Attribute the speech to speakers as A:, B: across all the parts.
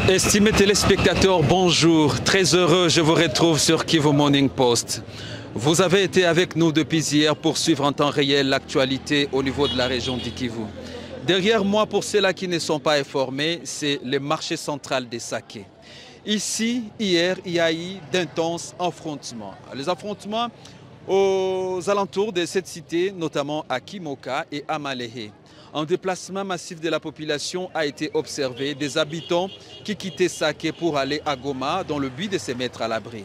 A: Estimés téléspectateurs, bonjour. Très heureux, je vous retrouve sur Kivu Morning Post. Vous avez été avec nous depuis hier pour suivre en temps réel l'actualité au niveau de la région du Kivu. Derrière moi, pour ceux-là qui ne sont pas informés, c'est le marché central des Saké. Ici, hier, il y a eu d'intenses affrontements. Les affrontements aux alentours de cette cité, notamment à Kimoka et à Malehe. Un déplacement massif de la population a été observé, des habitants qui quittaient Saké pour aller à Goma dans le but de se mettre à l'abri.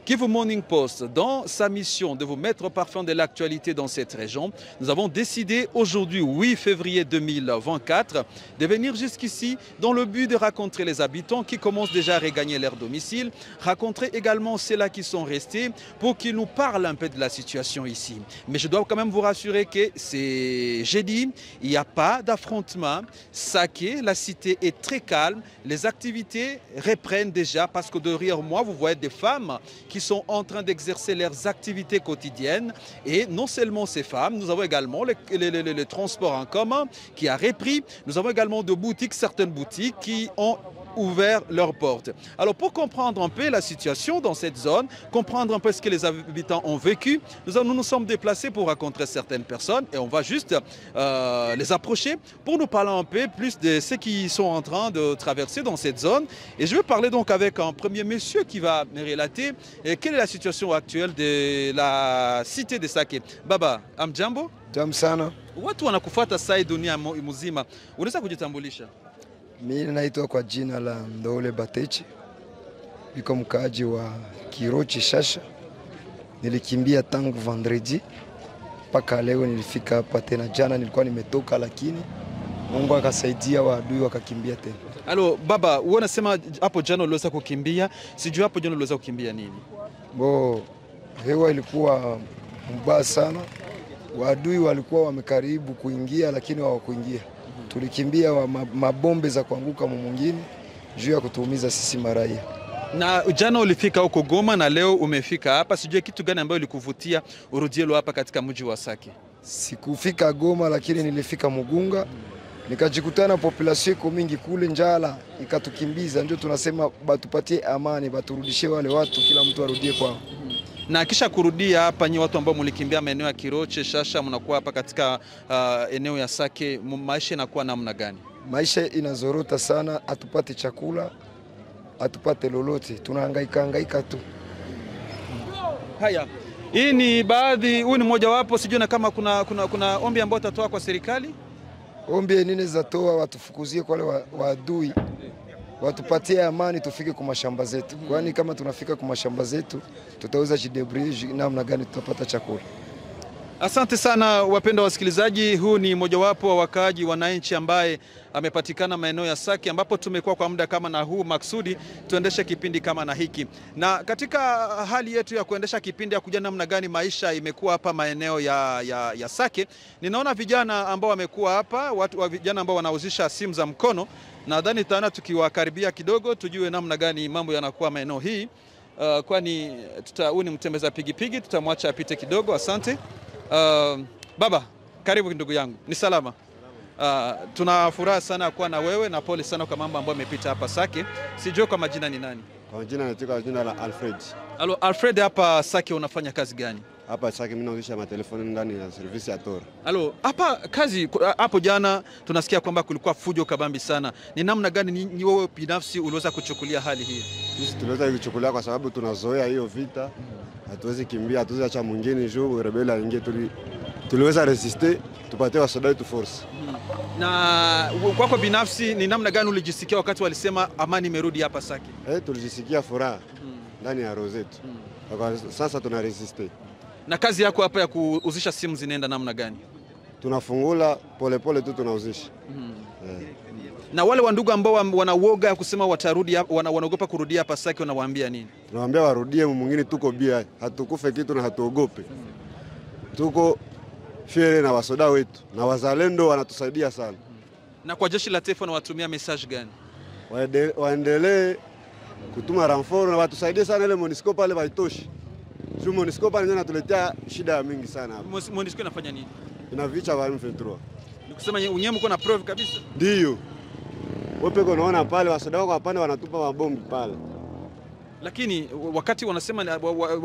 A: Kivu Morning Post, dans sa mission de vous mettre au parfum de l'actualité dans cette région, nous avons décidé aujourd'hui, 8 février 2024, de venir jusqu'ici dans le but de rencontrer les habitants qui commencent déjà à regagner leur domicile, rencontrer également ceux-là qui sont restés pour qu'ils nous parlent un peu de la situation ici. Mais je dois quand même vous rassurer que c'est jeudi, il n'y a pas d'affrontement. Saké, la cité est très calme, les activités reprennent déjà parce que derrière moi, vous voyez des femmes qui sont en train d'exercer leurs activités quotidiennes. Et non seulement ces femmes, nous avons également le transport en commun qui a repris. Nous avons également de boutiques, certaines boutiques qui ont ouvert leurs portes. Alors pour comprendre un peu la situation dans cette zone, comprendre un peu ce que les habitants ont vécu, nous nous sommes déplacés pour rencontrer certaines personnes et on va juste les approcher pour nous parler un peu plus de ce qu'ils sont en train de traverser dans cette zone. Et je vais parler donc avec un premier monsieur qui va me relater quelle est la situation actuelle de la cité de Saké. Baba, amjambo?
B: Jambo sana.
A: Watu wanakufuata sai dunia mzima. Unaweza kujitambulisha?
B: Mimi naitwa kwa jina la Ndole Batechi. Niko mkaaji wa Kirochi Shasha. Nilikimbia tangu vendredi mpaka leo nilifika hapa tena. Jana nilikuwa nimetoka lakini Mungu akasaidia waadui wakakimbia tena.
A: Alo baba, wewe unasema hapo jana uliweza kukimbia. Sijui hapo jana uliweza kukimbia nini?
B: Hewa ilikuwa mbaya sana. Waadui walikuwa wamekaribu kuingia lakini hawakuingia. Tulikimbia mabombe za kuanguka mwingine juu ya kutuumiza sisi maraia.
A: Na jana ulifika huko Goma na leo umefika hapa, sijui kitu gani ambayo ilikuvutia urudie leo hapa katika mji wa Saké?
B: Sikufika Goma lakini nilifika Mugunga. Nikajikutana population iko mingi kule, njala ikatukimbiza, ndio tunasema batupatie amani, baturudishie wale watu, kila mtu arudie kwao.
A: Na kisha kurudia hapa, nyi watu ambao mlikimbia maeneo ya Kiroche Shasha, mnakuwa hapa katika eneo ya Saké, maisha inakuwa namna gani?
B: Maisha inazorota sana, atupate chakula, atupate lolote, tunahangaika tu.
A: Haya, hii ni baadhi, huyu ni mmoja wapo, sijui na kama kuna ombi ambao utatoa kwa serikali?
B: Ombi nini zatoa, watufukuzie kwa wale waadui, watupatie amani, tufike kwa mashamba zetu. Kwani kama tunafika kwa mashamba zetu, tutaweza jidebrouiller namna gani tutapata chakula.
A: Asante sana wapendwa wasikilizaji, huu ni mojawapo wa wakaaji wananchi ambaye amepatikana maeneo ya Saké, ambapo tumekuwa kwa muda kama na huu maksudi tuendeshe kipindi kama na hiki. Na katika hali yetu ya kuendesha kipindi ya kujua namna gani maisha imekuwa hapa maeneo ya Saké, ninaona vijana ambao wamekuwa hapa, vijana ambao wanauzisha simu za mkono. Nadhani tutaana tukiwakaribia kidogo tujue namna gani mambo yanakuwa maeneo hii. Kwani huu ni mtembeza pigipigi, tutamwacha apite kidogo. Asante. Baba, karibu ndugu yangu. Ni salama? Tunafuraha sana kuwa na wewe na pole sana kwa mambo ambayo yamepita hapa Saké. Sijui kwa majina ni nani?
C: Kwa majina naitwa jina la Alfred.
A: Alo Alfred, hapa Saké unafanya kazi gani?
C: Hapa Saké mimi nauzisha matelefoni ndani ya service ya Tor.
A: Alo, hapa kazi hapo jana tunasikia kwamba kulikuwa fujo kabambi sana. Ni namna gani ni wewe binafsi uliweza kuchukulia hali hii?
C: Sisi tuliweza kuchukulia kwa sababu tunazoea hiyo vita. Hatuwezi kimbia, hatuwezi acha mwingine juu rebeli aingie, tuliweza resiste, tupatie wasoda wetu force.
A: Na kwako binafsi ni namna gani ulijisikia wakati walisema amani imerudi hapa Saké?
C: Tulijisikia furaha ndani ya roho zetu. Kwa sasa tuna resiste.
A: Na kazi yako hapa ya kuuzisha simu zinaenda namna gani?
C: Tunafungula polepole tu tunauzisha.
A: Na wale wandugu ambao wanauoga kusema watarudi, wanaogopa kurudia hapa Saké, wanawaambia nini?
C: Tunawaambia warudie, mwingine tuko bia, hatukufe kitu na hatuogope. Tuko fiere na wasoda wetu na wazalendo wanatusaidia sana.
A: Na kwa jeshi la taifa watumia message gani?
C: Waendelee kutuma renfort na watusaidie sana, ile MONUSCO pale haitoshi. Sio MONUSCO pale ndio inatuletea shida mingi sana hapa.
A: MONUSCO inafanya nini?
C: Inavicha wa M23.
A: Nikusema unyewe mko na proof kabisa?
C: Ndio. Wewe peke unaona pale wasoda wako hapana wanatupa mabombi pale.
A: Lakini wakati wanasema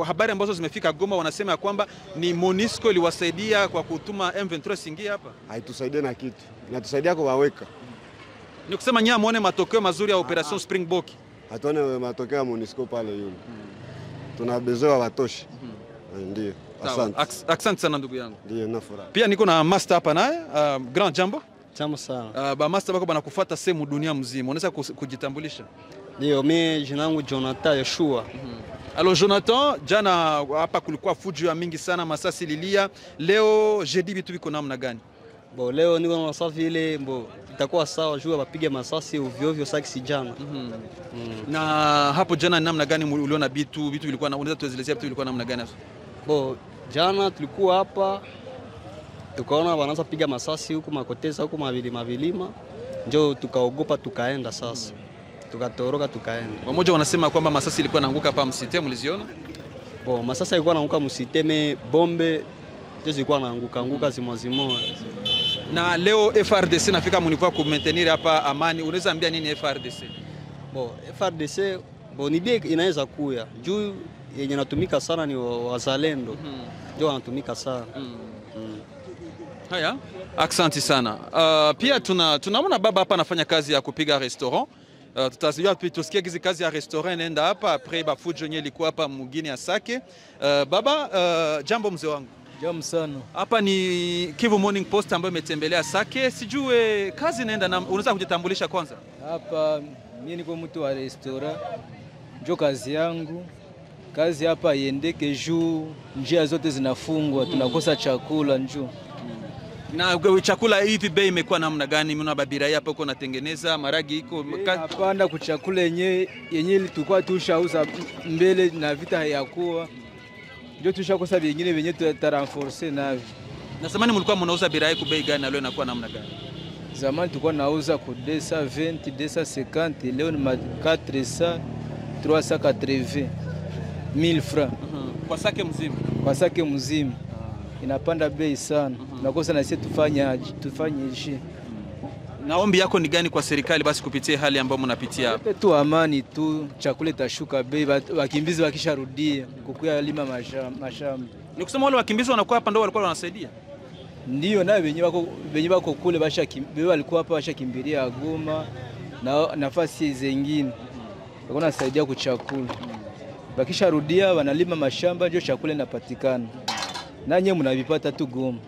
A: habari ambazo zimefika Goma wanasema ya kwamba ni MONUSCO iliwasaidia kwa kutuma M23 singia hapa.
C: Haitusaidia na kitu. Inatusaidia kuwaweka.
A: Ni kusema nyinyi muone matokeo mazuri ya operation Springbok.
C: Hatuone matokeo ya MONUSCO pale yule. Tuna besoin watoshi. Ndio. Asante.
A: Asante sana ndugu yangu.
C: Ndio na furaha.
A: Pia niko na master hapa naye, Grand Jambo.
D: Jambo sana.
A: Ba master bako banakufuata sehemu dunia mzima. Unaweza kujitambulisha?
D: Ndio, mimi jina langu Jonathan Yeshua.
A: Alors Jonathan, jana hapa kulikuwa fujo ya mingi sana, masasi lilia. Leo jeudi vitu viko namna gani?
D: Bo, leo niko na masasi ile itakuwa sawa jua wapige masasi ovyo ovyo sasa jana.
A: Na hapo jana namna gani uliona vitu vilikuwa na unaweza tuelezea vitu vilikuwa namna gani?
D: Bo, jana tulikuwa hapa tukaona wanaanza piga masasi huko makoteza huko mavilima. Njoo tukaogopa tukaenda sasa. Tukatoroka tukaenda.
A: Wamoja wanasema kwamba masasi ilikuwa inaanguka hapa msite, mliziona?
D: Bo, masasi ilikuwa inaanguka msiteme, bombe zilikuwa inaanguka zimozimo.
A: Na leo FRDC nafika mnivoa ku maintenir hapa amani. Unaweza ambia nini FRDC?
D: Bo, FRDC ni bie inaweza kuya. Juu yenye natumika sana ni wazalendo. Ndio wanatumika sana.
A: Haya, asante sana. Pia tunaona baba hapa anafanya kazi ya kupiga restaurant. Tutazijua tusikie hizi kazi ya restaurant nenda hapa après bafujo yenyewe ilikuwa hapa mugini ya Sake. Baba, jambo mzee wangu.
E: Jambo sana.
A: Hapa ni Kivu Morning Post ambayo imetembelea Sake. Sijue kazi nenda na unaweza kujitambulisha kwanza?
E: Hapa mimi niko mtu wa restaurant. Ndio kazi yangu. Kazi hapa iendeke juu njia zote zinafungwa, tunakosa chakula njoo.
A: Na chakula hivi bei imekuwa namna gani? Mna babira hapa uko natengeneza maragi iko
E: hapana kuchakula yenyewe tulikuwa tushauza mbele na vita hayakuwa. Ndio tushakosa vingine venye tutarenforcer navyo.
A: Na zamani mlikuwa mnauza birai kwa bei gani na leo inakuwa namna gani?
E: Zamani tulikuwa nauza kwa 220, 250, leo ni 400, 380 1000 francs.
A: Kwa sake mzima.
E: Kwa sake mzima. Inapanda bei sana. Nakosa na sisi tufanye ishi.
A: Na ombi yako ni gani kwa serikali basi kupitia hali ambayo mnapitia hapa?
E: Tu amani tu, chakula itashuka bei, wakimbizi wakisharudia kukuya lima mashamba.
A: Ni kusema wale wakimbizi wanakuwa hapa ndio walikuwa wanasaidia?
E: Ndio, na wenye wako kule walikuwa hapa washakimbilia Goma na nafasi zingine. Walikuwa wanasaidia kuchakula. Wakisharudia wanalima mashamba ndio chakula inapatikana. Na nyewe mnavipata tu Goma.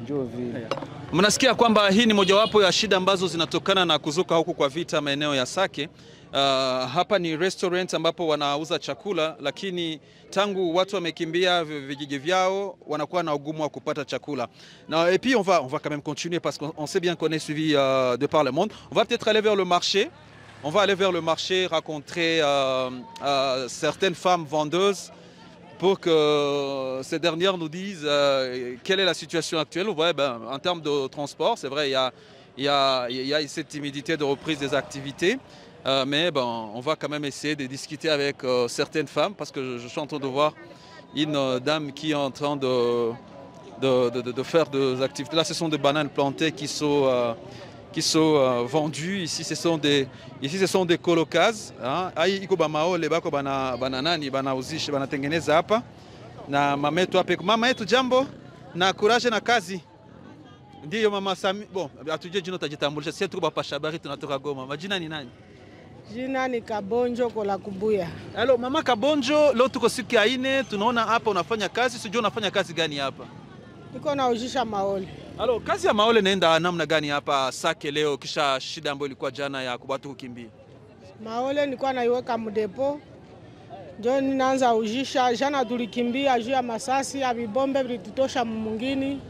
E: Njoo vile.
A: Mnasikia kwamba hii ni mojawapo ya shida ambazo zinatokana na kuzuka huku kwa vita maeneo ya Sake. Hapa ni restaurant ambapo wanauza chakula, lakini tangu watu wamekimbia vijiji vyao wanakuwa na ugumu wa kupata chakula. Et puis on va quand même continuer parce qu'on sait bien qu'on est suivi de par le monde. On va peut-être aller vers le marché. On va aller vers le marché, rencontrer certaines femmes vendeuses pour que ces dernières nous disent quelle est la situation actuelle. Ouais, en termes de transport, c'est vrai, il y a cette timidité de reprise des activités. Mais on va quand même essayer de discuter avec certaines femmes parce que je suis en train de voir une dame qui est en train de faire des activités. Là, ce sont des bananes plantées qui sont vendues. Ici, ce sont des colocas. Iko bamao lebako bananani banauzisha banatengeneza hapa na mama yetu hapa. Mama yetu jambo na courage na kazi. Ndio mama Sami. Bon, atuje jina utajitambulisha. Sisi tuko hapa Shabari tunatoka Goma. Majina ni nani?
F: Jina ni Kabonjo Kola Kubuya.
A: Hello mama Kabonjo, leo tuko siku ya 4, tunaona hapa unafanya kazi. Sijui unafanya kazi gani hapa?
F: Niko naujisha maole.
A: Halo, kazi ya maole naenda namna gani hapa Sake leo kisha shida ambayo ilikuwa jana ya kubatu kukimbia?
F: Maole nilikuwa naiweka mdepo. Ndio ninaanza ujisha. Jana tulikimbia juu ya masasi ya vibombe vilitutosha mumungini.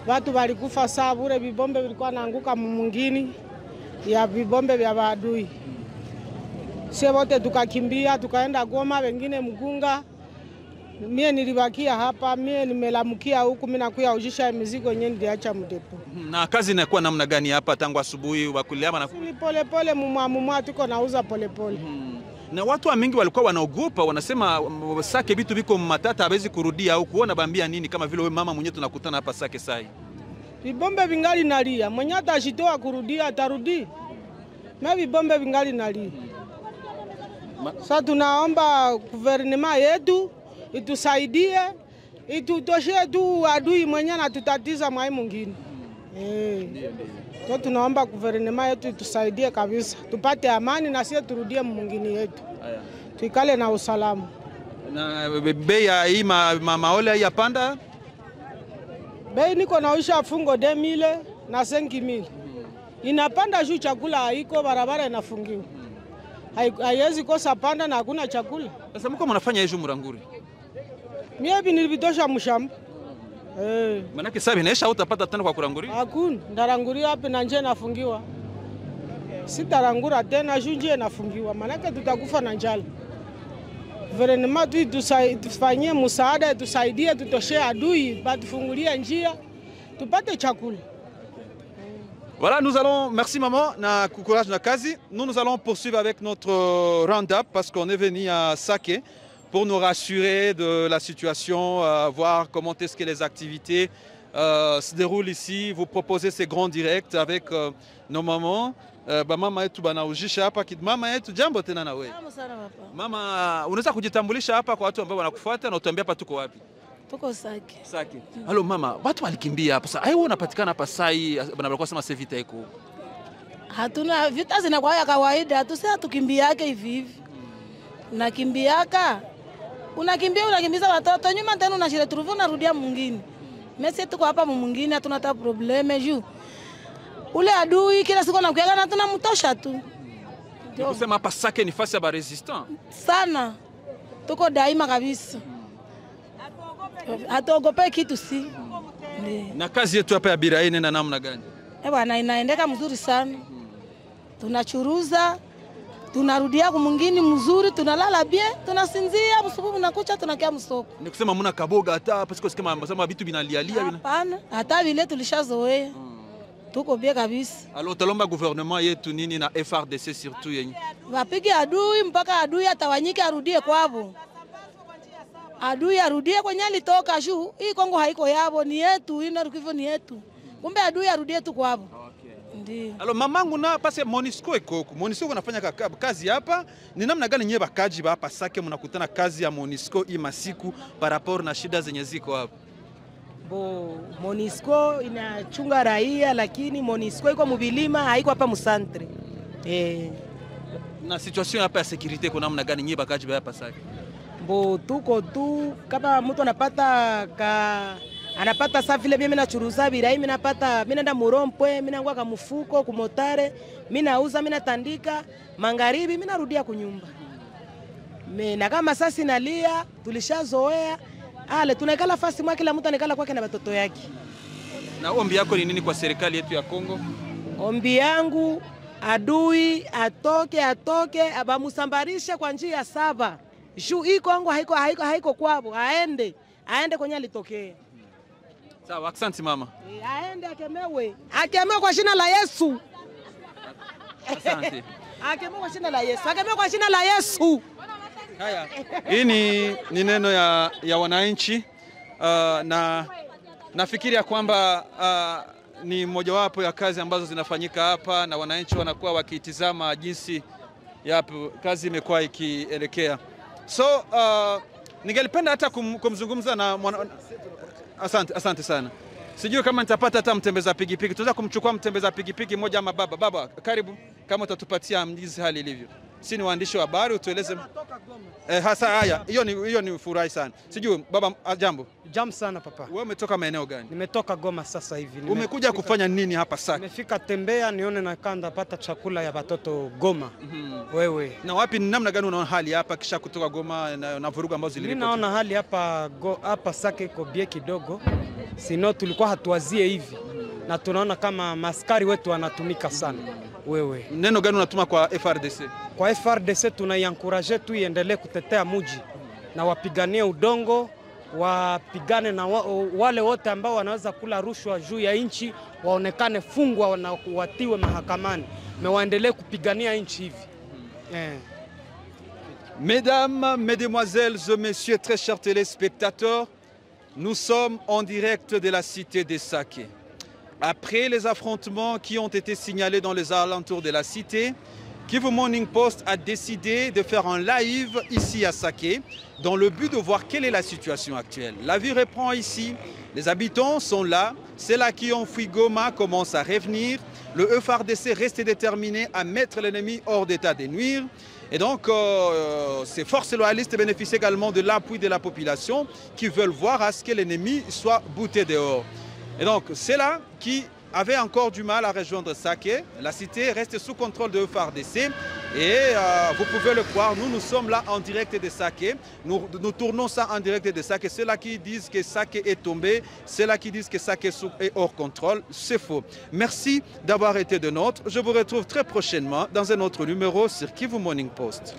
F: Watu walikufa saa bure, vibombe vilikuwa naanguka mumungini ya vibombe vya maadui. Sisi wote tukakimbia, tukaenda Goma, wengine Mgunga. Mie nilibakia hapa, mie nimelamukia huku, mimi nakuya ujisha mizigo yenyewe niliacha mdepo.
A: Na kazi inakuwa namna gani hapa tangu asubuhi wakuliama na
F: pole pole mumwa tuko nauza pole pole.
A: Na watu wa mingi walikuwa wanaogopa, wanasema Sake vitu viko matata hawezi kurudia au kuona bambia nini kama vile wewe mama mwenyewe tunakutana hapa Sake sai.
F: Vibombe vingali nalia, mwenye atashitoa kurudia atarudi. me vibombe vingali nalia. Sasa tunaomba guvernema yetu itusaidie, itutoshe tu adui mwenye anatutatiza mwai mwingine. So tunaomba guvernema yetu itusaidie kabisa, tupate amani na sisi turudie mwingine yetu. Tuikale na usalama.
A: Na bei ya hii maole ya panda?
F: Bei niko naisha fungo 2000 na 5000. Inapanda juu chakula haiko, barabara inafungiwa. Haiwezi kosa panda na hakuna chakula.
A: Sasa mko mnafanya hizo Muranguri?
F: Mimi nilivitosha mshamba.
A: Manake sasa inaisha utapata tena kwa kuranguri?
F: Hakuna, ndaranguri hapa na nje nafungiwa. Sitarangura tena juu nje nafungiwa. Manake tutakufa na njala. Gouvernement tu tufanyie msaada, tusaidie, tutoshe adui, batufungulie njia, tupate chakula.
A: Voilà, nous allons, merci maman, na courage na kazi. Nous allons poursuivre avec notre round-up parce qu'on est venu à Sake pour nous rassurer de la situation, voir comment est-ce que les activités se déroulent ici. Vous proposez ces grands directs avec nos mamans. Mama yetu banaujisha hapa mama yetu, jambo tena na wewe. Mama, unaweza kujitambulisha hapa kwa watu ambao wanakufuata na utuambia hapa tuko wapi?
G: Tuko Sake.
A: Sake. Halo mama, watu walikimbia hapa. Sasa wewe unapatikana hapa sai, banabalikuwa sema sasa vita iko.
G: Hatuna vita zinakuwa ya kawaida, tuseme tukimbiake hivi hivi. Unakimbiaka. Unakimbiza watoto nyuma tena unashire turuvu unarudia mwingine. Mimi tuko hapa mwingine hatuna hata probleme juu. Ule adui kila siku anakuyaga na tunamtosha tu.
A: Kusema hapa Sake ni fasi ya ba resistant.
G: Sana. Tuko daima kabisa. Hatuogope kitu si.
A: Na kazi yetu hapa ya Birai inaenda namna gani?
G: Bwana inaendeka mzuri sana. Tunachuruza, tunarudia kwa mwingine mzuri, tunalala bien, tunasinzia, usiku unakucha tunakia msoko.
A: Ni kusema mna kaboga hata hapa siko kama vitu binalialia.
G: Hapana, hata vile tulishazoea. Tuko bien kabisa.
A: Alors talomba gouvernement yetu nini na FRDC surtout yenye.
G: Wapige adui mpaka adui atawanyike arudie kwao. Adui arudie kwenye alitoka juu. Hii Kongo haiko yabo, ni yetu, ina rukivyo ni yetu. Kumbe adui arudie tu kwao. Okay. Ndiyo.
A: Alors mamangu na pase Monisco iko. Monisco wanafanya kazi hapa. Ni namna gani nyie bakaji ba hapa Sake mnakutana kazi ya Monisco hii masiku par rapport na shida zenye ziko hapa?
H: Bo Monisco inachunga raia lakini Monisco iko mubilima haiko hapa musantre.
A: Na situation hapa ya security kuna namna gani nyie bakaji ba hapa Sake?
H: Bo tuko tu kama mtu anapata saa vile mimi nachuruza birai, mimi naenda murompwe, mimi nangwa kama mfuko kumotare, mimi nauza, mimi natandika, magharibi mimi narudia kunyumba. Na kama sasa nalia tulishazoea. Ale tunakala fasi mwa kila mtu anakala kwake na watoto yake.
A: Na ombi yako ni nini kwa serikali yetu ya Kongo?
H: Ombi yangu adui atoke abamusambarisha kwa njia 7. Juu hii Kongo haiko kwao, aende kwenye alitokea.
A: Sawa, asante mama.
H: Aende akemewe kwa jina la Yesu.
A: Asante.
H: Akemewe kwa jina la Yesu. Akemewe kwa jina la Yesu.
A: Haya, hii ni neno ya wananchi na nafikiri ya kwamba ni mojawapo ya kazi ambazo zinafanyika hapa na wananchi wanakuwa wakitizama jinsi kazi imekuwa ikielekea. So ningelipenda hata kumzungumza na asante sana. Sijui kama nitapata hata mtembeza pikipiki. Tunaweza kumchukua mtembeza pikipiki moja ama baba. Baba, karibu kama utatupatia mjizi hali ilivyo. Si ni waandishi wa habari utueleze. Hasa haya, hiyo ni furahi sana. Sijui baba, jambo.
I: Jambo sana papa.
A: Wewe umetoka maeneo gani?
I: Nimetoka Goma sasa hivi.
A: Umekuja kufanya nini hapa Sake?
I: Nimefika tembea nione na kanda pata chakula ya watoto Goma. Wewe.
A: Na wapi ni namna gani unaona hali hapa kisha kutoka Goma na vurugu ambazo ziliripoti?
I: Mimi naona hali hapa Sake iko bie kidogo. Sino tulikuwa hatuwazie hivi. Na tunaona kama maskari wetu wanatumika sana. Wewe.
A: Neno gani unatuma kwa FRDC?
I: Kwa FRDC tunaiencourage tu iendelee kutetea muji na wapiganie udongo, wapigane na wale wote ambao wanaweza kula rushwa juu ya nchi waonekane fungwa na watiwe mahakamani. Waendelee kupigania nchi hivi.
A: Mesdames, mesdemoiselles et messieurs, très chers téléspectateurs, nous sommes en direct de la cité de Sake. Après les affrontements qui ont été signalés dans les alentours de la cité, Kivu Morning Post a décidé de faire un live ici à Sake dans le but de voir quelle est la situation actuelle. La vie reprend ici, les habitants sont là, ceux-là qui ont fui Goma commencent à revenir. Le FARDC reste déterminé à mettre l'ennemi hors d'état de nuire. Et donc, ces forces loyalistes bénéficient également de l'appui de la population qui veulent voir à ce que l'ennemi soit bouté dehors. Et donc, c'est là qui avait encore du mal à rejoindre Sake. La cité reste sous contrôle de FARDC. Et vous pouvez le croire, nous sommes là en direct de Sake. Nous tournons ça en direct de Sake. Ceux-là qui disent que Sake est tombé, ceux-là qui disent que Sake est hors contrôle, c'est faux. Merci d'avoir été de nôtres. Je vous retrouve très prochainement dans un autre numéro sur Kivu Morning Post.